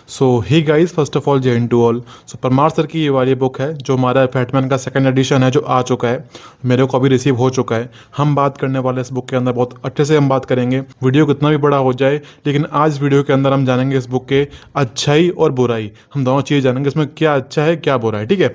So hey guys, first of all जय हिंद to all. So Parmar sir की ये वाली बुक है जो हमारा फैटमैन का सेकंड एडिशन है जो आ चुका है, मेरे को अभी रिसीव हो चुका है। हम बात करने वाले इस बुक के अंदर बहुत अच्छे से हम बात करेंगे, वीडियो कितना भी बड़ा हो जाए, लेकिन आज वीडियो के अंदर हम जानेंगे इस बुक के अच्छाई और बुराई। हम दोनों चीज़ जानेंगे इसमें क्या अच्छा है क्या बुरा है। ठीक है,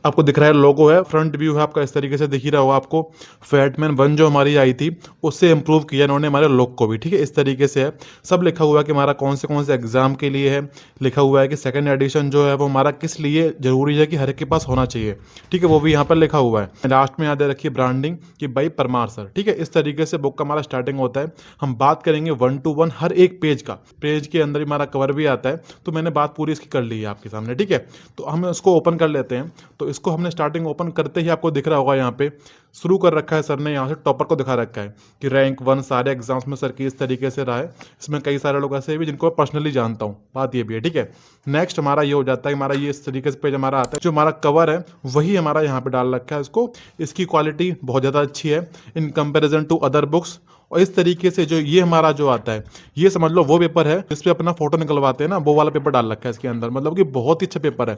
आपको दिख रहा है लोगो है, फ्रंट व्यू है आपका, इस तरीके से दिख ही रहा होगा आपको। फैटमैन 1 जो हमारी आई थी उससे इम्प्रूव किया इन्होंने हमारे लुक को भी। ठीक है, इस तरीके से है, सब लिखा हुआ है कि हमारा कौन से एग्जाम के लिए है। लिखा हुआ है कि सेकंड एडिशन जो है वो हमारा किस लिए जरूरी है कि हर एक के पास होना चाहिए। ठीक है, वो भी यहाँ पर लिखा हुआ है। लास्ट में याद रखिए ब्रांडिंग कि भाई परमार सर। ठीक है, इस तरीके से बुक का हमारा स्टार्टिंग होता है। हम बात करेंगे 1 to 1 हर एक पेज का, पेज के अंदर हमारा कवर भी आता है, तो मैंने बात पूरी इसकी कर ली है आपके सामने। ठीक है, तो हम इसको ओपन कर लेते हैं। तो इसको हमने स्टार्टिंग ओपन करते ही आपको दिख रहा होगा यहाँ पे शुरू कर रखा है सर ने, यहाँ से टॉपर को दिखा रखा है कि रैंक 1 सारे एग्जाम्स में सर की इस तरीके से रहा है। इसमें कई सारे लोग ऐसे भी जिनको मैं पर्सनली जानता हूँ, बात ये भी है। ठीक है, नेक्स्ट हमारा ये हो जाता है, हमारा ये इस तरीके से पेज हमारा आता है, जो हमारा कवर है वही हमारा यहाँ पे डाल रखा है इसको। इसकी क्वालिटी बहुत ज़्यादा अच्छी है in comparison to other books. और इस तरीके से जो ये हमारा जो आता है, ये समझ लो वो पेपर है जिस पे अपना फोटो निकलवाते हैं ना, वो वाला पेपर डाल रखा है इसके अंदर। मतलब कि बहुत ही अच्छा पेपर है,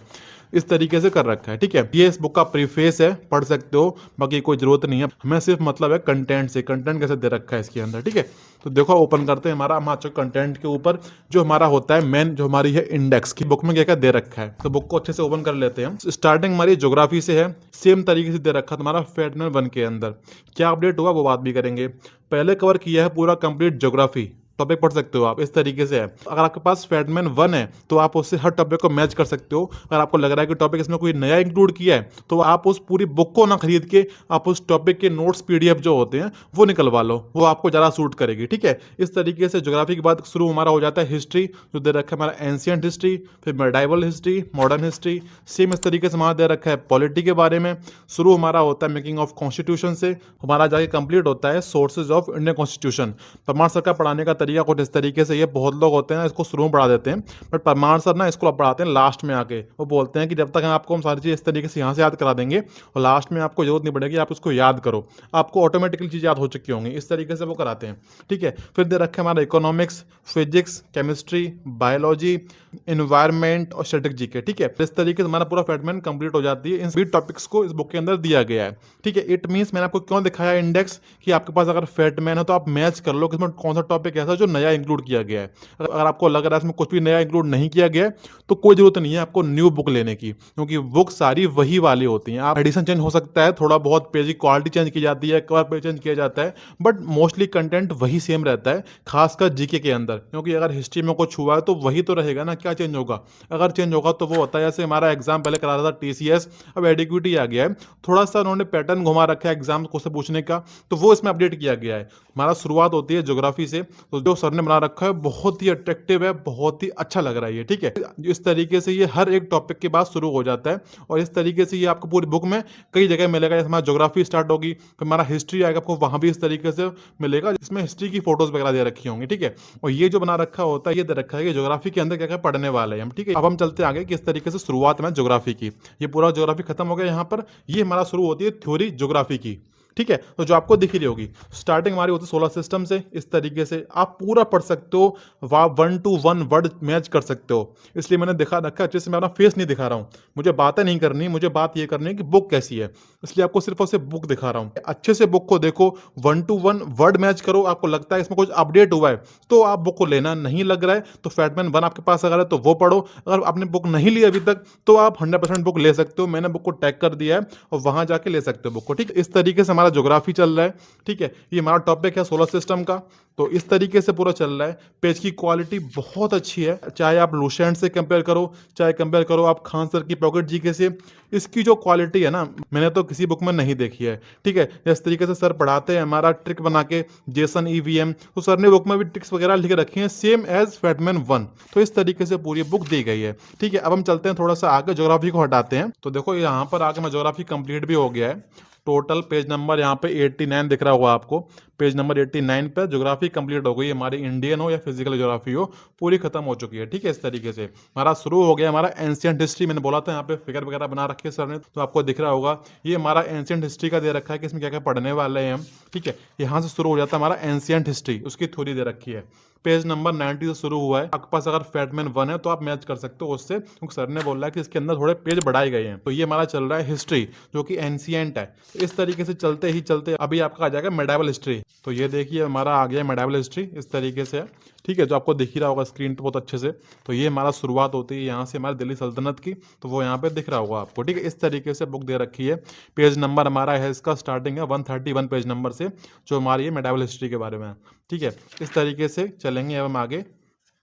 इस तरीके से कर रखा है। ठीक है, ये इस बुक का प्रीफेस है, पढ़ सकते हो, बाकी कोई जरूरत नहीं है। हमें सिर्फ मतलब है कंटेंट से, कंटेंट कैसे दे रखा है इसके अंदर। ठीक है, तो देखो ओपन करते हैं हमारा, हम कंटेंट के ऊपर जो हमारा होता है मेन, जो हमारी है इंडेक्स की बुक में क्या क्या दे रखा है। तो बुक को अच्छे से ओपन कर लेते हैं। स्टार्टिंग हमारी ज्योग्राफी से है, सेम तरीके से दे रखा तुम्हारा फैटमैन 1 के अंदर। क्या अपडेट हुआ वो बात भी करेंगे। पहले कवर किया है पूरा कंप्लीट ज्योग्राफी, टॉपिक पढ़ सकते हो आप, इस तरीके से है। अगर आपके पास फैटमैन 1 है तो आप उससे हर टॉपिक को मैच कर सकते हो। अगर आपको लग रहा है कि टॉपिक इसमें कोई नया इंक्लूड किया है तो आप उस पूरी बुक को ना खरीद के आप उस टॉपिक के नोट्स पीडीएफ जो होते हैं वो निकलवा लो, वो आपको ज़्यादा सूट करेगी। ठीक है, इस तरीके से ज्योग्राफी के बाद शुरू हमारा हो जाता है हिस्ट्री, जो दे रखा है हमारा एंशियंट हिस्ट्री, फिर medieval history, modern history. Same इस तरीके से हमारा दे रखा है पॉलिटी के बारे में। शुरू हमारा होता है मेकिंग ऑफ कॉन्स्टिट्यूशन से, हमारा जाके कंप्लीट होता है sources of Indian constitution. Parmar sir का पढ़ाने का तरीका कुछ इस तरीके से, ये बहुत लोग होते हैं इसको शुरू में पढ़ा देते हैं, बट परमार सर ना इसको पढ़ाते हैं लास्ट में आके। वो बोलते हैं कि जब तक आपको हम सारी चीज़ इस तरीके से यहाँ से याद करा देंगे और लास्ट में आपको जरूरत नहीं पड़ेगी आप उसको याद करो, आपको ऑटोमेटिकली चीज़ याद हो चुकी होंगी। इस तरीके से वो कराते हैं। ठीक है, फिर दे रखे हमारा economics, physics, chemistry, biology, environment और स्ट्रेटेजी के। ठीक है, इस तरीके से हमारा पूरा फैटमैन कंप्लीट हो जाती है। इन सभी टॉपिक्स को इस बुक के अंदर दिया गया है। ठीक है, इट मीन्स मैंने आपको क्यों दिखाया इंडेक्स, कि आपके पास अगर फैटमैन है तो आप मैच कर लो कि इसमें कौन सा टॉपिक ऐसा जो नया इंक्लूड किया गया है। अगर आपको लग रहा है इसमें कुछ भी नया इंक्लूड नहीं किया गया है तो कोई जरूरत नहीं है आपको न्यू बुक लेने की, क्योंकि बुक सारी वही वाली होती हैं। आप एडिशन चेंज हो सकता है, थोड़ा बहुत पेज की क्वालिटी चेंज की जाती है, कवर पेज चेंज किया जाता है, बट मोस्टली कंटेंट वही सेम रहता है, खासकर जीके के अंदर। क्योंकि अगर हिस्ट्री में कुछ हुआ है तो वही तो रहेगा ना, क्या चेंज होगा। अगर चेंज होगा तो वो होता है जैसे हमारा एग्जाम पहले करा रहा था टीसीएस, अब एडिक्विटी आ गया है, थोड़ा सा उन्होंने पैटर्न घुमा रखा है एग्जाम को से पूछने का, तो वो इसमें अपडेट किया गया है। हमारा शुरुआत होती है ज्योग्राफी से, तो जो सर ने बना रखा है बहुत ही अट्रैक्टिव है, बहुत ही अच्छा लग रहा है ये। ठीक है, इस तरीके से ये हर एक टॉपिक के बाद शुरू हो जाता है और इस तरीके से ये आपको पूरी बुक में कई जगह मिलेगा। जैसे हमारा ज्योग्राफी स्टार्ट होगी, फिर हमारा हिस्ट्री आएगा, आपको वहां भी इस तरीके से मिलेगा जिसमें हिस्ट्री की फोटोज वगैरह दे रखी होंगी। ठीक है, और ये जो बना रखा होता है, ये दे रखा है कि ज्योग्राफी के अंदर क्या क्या पढ़ने वाले हैं हम। ठीक है, अब हम चलते आगे किस तरीके से शुरुआत में ज्योग्राफी की, ये पूरा ज्योग्राफी खत्म हो गया यहाँ पर, ये हमारा शुरू होती है थ्योरी ज्योग्राफी की। ठीक है, तो जो आपको दिख रही होगी स्टार्टिंग हमारी होती है सोलर सिस्टम से, इस तरीके से आप पूरा पढ़ सकते हो, 1 to 1 वर्ड मैच कर सकते हो। इसलिए मैंने दिखा रखा, अच्छे से मैं अपना फेस नहीं दिखा रहा हूँ, मुझे बातें नहीं करनी, मुझे बात ये करनी है कि बुक कैसी है, इसलिए आपको सिर्फ और सिर्फ बुक दिखा रहा हूँ। अच्छे से बुक को देखो, 1 to 1 वर्ड मैच करो। आपको लगता है इसमें कुछ अपडेट हुआ है तो आप बुक को लेना, नहीं लग रहा है तो फैटमैन 1 आपके पास अगर है तो वो पढ़ो। अगर आपने बुक नहीं ली अभी तक तो आप 100% बुक ले सकते हो, मैंने बुक को टैग कर दिया है और वहां जाके ले सकते हो बुक को। ठीक है, इस तरीके से हमारा ज्योग्राफी चल रहा है। ठीक है, ये हमारा टॉपिक है सोलर सिस्टम का, तो इस तरीके से पूरा चल रहा है। पेज की क्वालिटी बहुत अच्छी है, चाहे आप लुसेंट से कंपेयर करो, चाहे कंपेयर करो आप खान सर की पॉकेट जीके से, इसकी जो क्वालिटी है ना मैंने तो किसी बुक में नहीं देखी है। ठीक है, जिस तरीके से सर पढ़ाते हैं हमारा ट्रिक बना के, जेसन ईवीएम, तो सर ने बुक में भी ट्रिक्स वगैरह लिख रखी हैं सेम एज फैटमैन 1, तो इस तरीके से पूरी बुक दी गई है। ठीक है, अब हम चलते हैं थोड़ा सा आगे, ज्योग्राफी को हटाते हैं। तो देखो यहाँ पर आगे मैं ज्योग्राफी कंप्लीट भी हो गया है। टोटल पेज नंबर यहाँ पे 89 दिख रहा होगा आपको। पेज नंबर 89 पे ज्योग्राफी कंप्लीट हो गई, हमारी इंडियन हो या फिजिकल ज्योग्राफी हो, पूरी खत्म हो चुकी है। ठीक है, इस तरीके से हमारा शुरू हो गया हमारा एंशियंट हिस्ट्री। मैंने बोला था यहाँ पे फिगर वगैरह बना रखे सर ने, तो आपको दिख रहा होगा ये हमारा एंशियंट हिस्ट्री का दे रखा है कि इसमें क्या क्या पढ़ने वाले हैं हम। ठीक है, यहाँ से शुरू हो जाता है हमारा एंशियंट हिस्ट्री, उसकी थ्योरी दे रखी है। पेज नंबर 90 से शुरू हुआ है। आपके पास अगर फैटमैन 1 है तो आप मैच कर सकते हो उससे, क्योंकि सर ने बोला है कि इसके अंदर थोड़े पेज बढ़ाए गए हैं। तो ये हमारा चल रहा है हिस्ट्री, जो कि एंशियंट है। तो इस तरीके से चलते ही चलते अभी आपका आ जाएगा मेडावल हिस्ट्री। तो ये देखिए हमारा आ गया मेडावल हिस्ट्री, इस तरीके से है। ठीक है, जो आपको दिख ही रहा होगा स्क्रीन पे बहुत अच्छे से। तो ये हमारा शुरुआत होती है यहाँ से हमारी दिल्ली सल्तनत की, तो वो यहाँ पे दिख रहा होगा आपको। ठीक है, इस तरीके से बुक दे रखी है। पेज नंबर हमारा है इसका स्टार्टिंग है 131 पेज नंबर से, जो हमारी मेडावल हिस्ट्री के बारे में है। ठीक है, इस तरीके से चलेंगे अब हम आगे।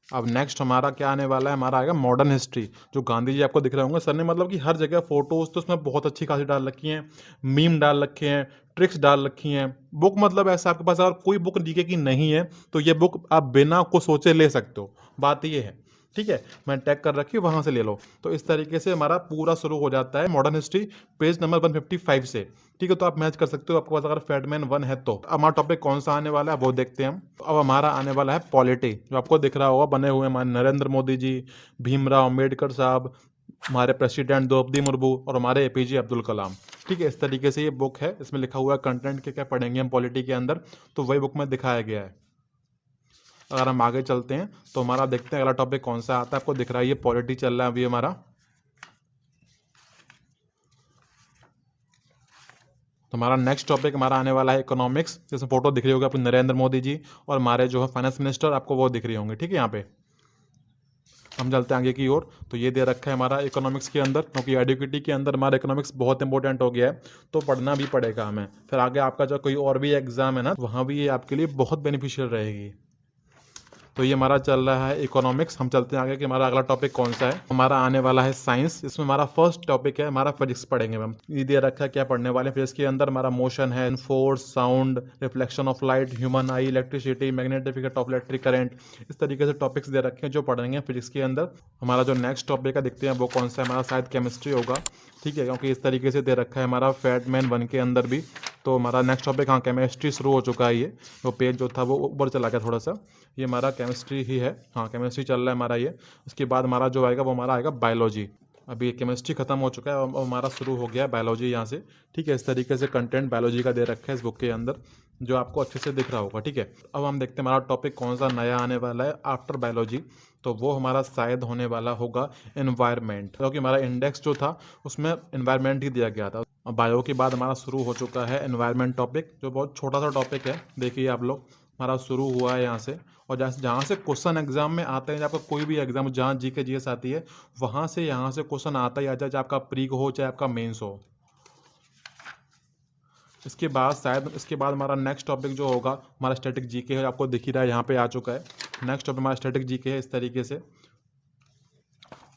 अब नेक्स्ट हमारा क्या आने वाला है, हमारा आएगा मॉडर्न हिस्ट्री, जो गांधी जी आपको दिख रहे होंगे। सर ने मतलब कि हर जगह फोटोज तो उसमें बहुत अच्छी खासी डाल रखी हैं, मीम डाल रखे हैं, ट्रिक्स डाल रखी हैं। बुक मतलब ऐसा आपके पास अगर कोई बुक जीके की नहीं है तो ये बुक आप बिना को सोचे ले सकते हो, बात ये है। ठीक है, मैं टैग कर रखी हूँ, वहाँ से ले लो। तो इस तरीके से हमारा पूरा शुरू हो जाता है मॉडर्न हिस्ट्री पेज नंबर 155 से। ठीक है, तो आप मैच कर सकते हो आपके पास अगर फैटमैन 1 है तो। हमारा टॉपिक कौन सा आने वाला है वो देखते हैं हम। तो अब हमारा आने वाला है पॉलिटी, जो आपको दिख रहा होगा बने हुए हमारे नरेंद्र मोदी जी, भीमराव अम्बेडकर साहब, हमारे प्रेसिडेंट द्रौपदी मुर्मू और हमारे एपीजे अब्दुल कलाम। ठीक है, इस तरीके से ये बुक है, इसमें लिखा हुआ है कंटेंट के क्या पढ़ेंगे हम पॉलिटी के अंदर, तो वही बुक में दिखाया गया है। अगर हम आगे चलते हैं तो हमारा देखते हैं अगला टॉपिक कौन सा आता है। आपको दिख रहा है ये पॉलिटी चल रहा है अभी हमारा। तो हमारा नेक्स्ट टॉपिक हमारा आने वाला है इकोनॉमिक्स, जिसमें फोटो दिख रही होगी आपको नरेंद्र मोदी जी और हमारे जो है फाइनेंस मिनिस्टर, आपको वो दिख रही होंगे। ठीक है, यहाँ पे हम चलते हैं आगे की ओर। तो ये दे रखा है हमारा इकोनॉमिक्स के अंदर, क्योंकि एडुकेटी के अंदर हमारा इकोनॉमिक्स बहुत इंपॉर्टेंट हो गया है, तो पढ़ना भी पड़ेगा हमें। फिर आगे आपका जो कोई और भी एग्जाम है ना, वहाँ भी ये आपके लिए बहुत बेनिफिशियल रहेगी। तो ये हमारा चल रहा है इकोनॉमिक्स। हम चलते हैं आगे कि हमारा अगला टॉपिक कौन सा है। हमारा आने वाला है साइंस, इसमें हमारा फर्स्ट टॉपिक है हमारा फिजिक्स पढ़ेंगे हम। ये दे रखा है क्या पढ़ने वाले हैं। फिजिक्स के अंदर हमारा मोशन है, force, sound, reflection of light, human I, electricity, magnetic effect of electric current, इस तरीके से टॉपिक्स दे रखे हैं जो पढ़ेंगे फिजिक्स के अंदर। हमारा जो नेक्स्ट टॉपिक है देखते हैं वो कौन सा है, हमारा शायद केमिस्ट्री होगा। ठीक है, क्योंकि इस तरीके से दे रखा है हमारा फैटमैन 1 के अंदर भी। तो हमारा नेक्स्ट टॉपिक हाँ केमिस्ट्री शुरू हो चुका है। ये वो पेज जो था वो ऊपर चला गया थोड़ा सा, ये हमारा केमिस्ट्री ही है। हाँ, केमिस्ट्री चल रहा है हमारा ये। उसके बाद हमारा जो आएगा वो हमारा आएगा बायोलॉजी। अभी केमिस्ट्री खत्म हो चुका है और हमारा शुरू हो गया है बायोलॉजी यहाँ से। ठीक है, इस तरीके से कंटेंट बायोलॉजी का दे रखा है इस बुक के अंदर, जो आपको अच्छे से दिख रहा होगा। ठीक है, अब हम देखते हैं हमारा टॉपिक कौन सा नया आने वाला है आफ्टर बायोलॉजी। तो वो हमारा शायद होने वाला होगा एनवायरनमेंट, क्योंकि हमारा इंडेक्स जो था उसमें एनवायरनमेंट ही दिया गया था। बायो के बाद हमारा शुरू हो चुका है एनवायरनमेंट टॉपिक, जो बहुत छोटा सा टॉपिक है। देखिए आप लोग, हमारा शुरू हुआ है यहाँ से, और जहाँ से क्वेश्चन एग्जाम में आते हैं, आपका कोई भी एग्जाम जहाँ जीके जीएस आती है वहाँ से यहाँ से क्वेश्चन आता ही आता है, चाहे आपका प्री हो चाहे आपका मेंस हो। इसके बाद शायद इसके बाद हमारा नेक्स्ट टॉपिक जो होगा हमारा स्टैटिक जीके है, आपको दिख ही रहा है यहाँ पे आ चुका है। नेक्स्ट टॉपिक हमारा स्टैटिक जीके है इस तरीके से।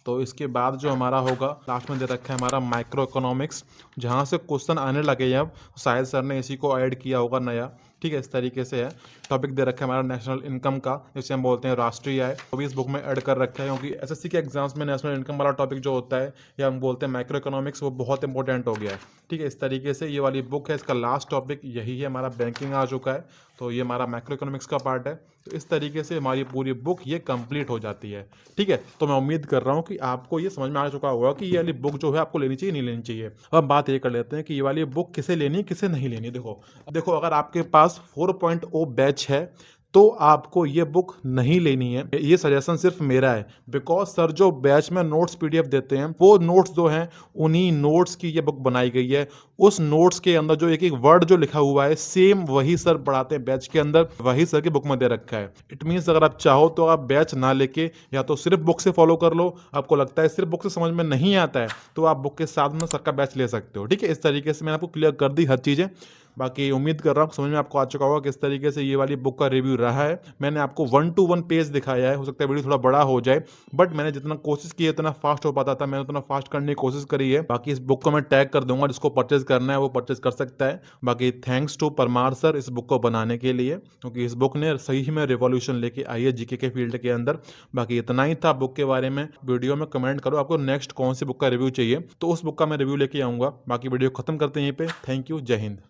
तो इसके बाद जो हमारा होगा लास्ट में दे रखा है हमारा माइक्रो इकोनॉमिक्स, जहाँ से क्वेश्चन आने लगे हैं अब, शायद सर ने इसी को ऐड किया होगा नया। ठीक है, इस तरीके से है। टॉपिक दे रखा है हमारा नेशनल इनकम का, जिसे हम बोलते हैं राष्ट्रीय आय, वो भी इस बुक में ऐड कर रखा है, क्योंकि एसएससी के एग्जाम्स में नेशनल इनकम वाला टॉपिक जो होता है या हम बोलते हैं माइक्रो इकोनॉमिक्स, वो बहुत इंपॉर्टेंट हो गया है। ठीक है, इस तरीके से ये वाली बुक है, इसका लास्ट टॉपिक यही है। हमारा बैंकिंग आ चुका है, तो ये हमारा माइक्रो इकोनॉमिक्स का पार्ट है। तो इस तरीके से हमारी पूरी बुक ये कंप्लीट हो जाती है। ठीक है, तो मैं उम्मीद कर रहा हूँ कि आपको ये समझ में आ चुका होगा कि ये वाली बुक जो है आपको लेनी चाहिए नहीं लेनी चाहिए। अब बात ये कर लेते हैं कि ये वाली बुक किसे लेनी किसे नहीं लेनी। देखो अगर आपके पास 4.0 बैच है तो आपको ये बुक नहीं लेनी है। ये सजेशन सिर्फ मेरा है, बिकॉज सर जो बैच में नोट्स पीडीएफ देते हैं वो नोट्स जो हैं उन्हीं नोट्स की ये बुक बनाई गई है। उस नोट्स के अंदर जो एक एक वर्ड जो लिखा हुआ है सेम वही सर पढ़ाते हैं बैच के अंदर, वही सर की बुक में दे रखा है। इट मीन्स अगर आप चाहो तो आप बैच ना लेके या तो सिर्फ बुक से फॉलो कर लो, आपको लगता है सिर्फ बुक से समझ में नहीं आता है तो आप बुक के साथ में सर का बैच ले सकते हो। ठीक है, इस तरीके से मैंने आपको क्लियर कर दी हर चीज़ें। बाकी उम्मीद कर रहा हूँ समझ में आपको आ चुका होगा किस तरीके से ये वाली बुक का रिव्यू रहा है। मैंने आपको 1 to 1 पेज दिखाया है, हो सकता है वीडियो थोड़ा बड़ा हो जाए, बट मैंने जितना कोशिश की है उतना फास्ट हो पाता था, मैंने उतना फास्ट करने की कोशिश करी है। बाकी इस बुक को मैं टैग कर दूंगा, जिसको परचेज करना है वो परचेज कर सकता है। बाकी थैंक्स टू परमार सर इस बुक को बनाने के लिए, क्योंकि इस बुक ने सही में रिवॉल्यूशन लेके आई है जीके के फील्ड के अंदर। बाकी इतना ही था बुक के बारे में। वीडियो में कमेंट करो आपको नेक्स्ट कौन सी बुक का रिव्यू चाहिए, तो उस बुक का मैं रिव्यू लेके आऊँगा। बाकी वीडियो खत्म करते हैं यहीं पे। थैंक यू, जय हिंद।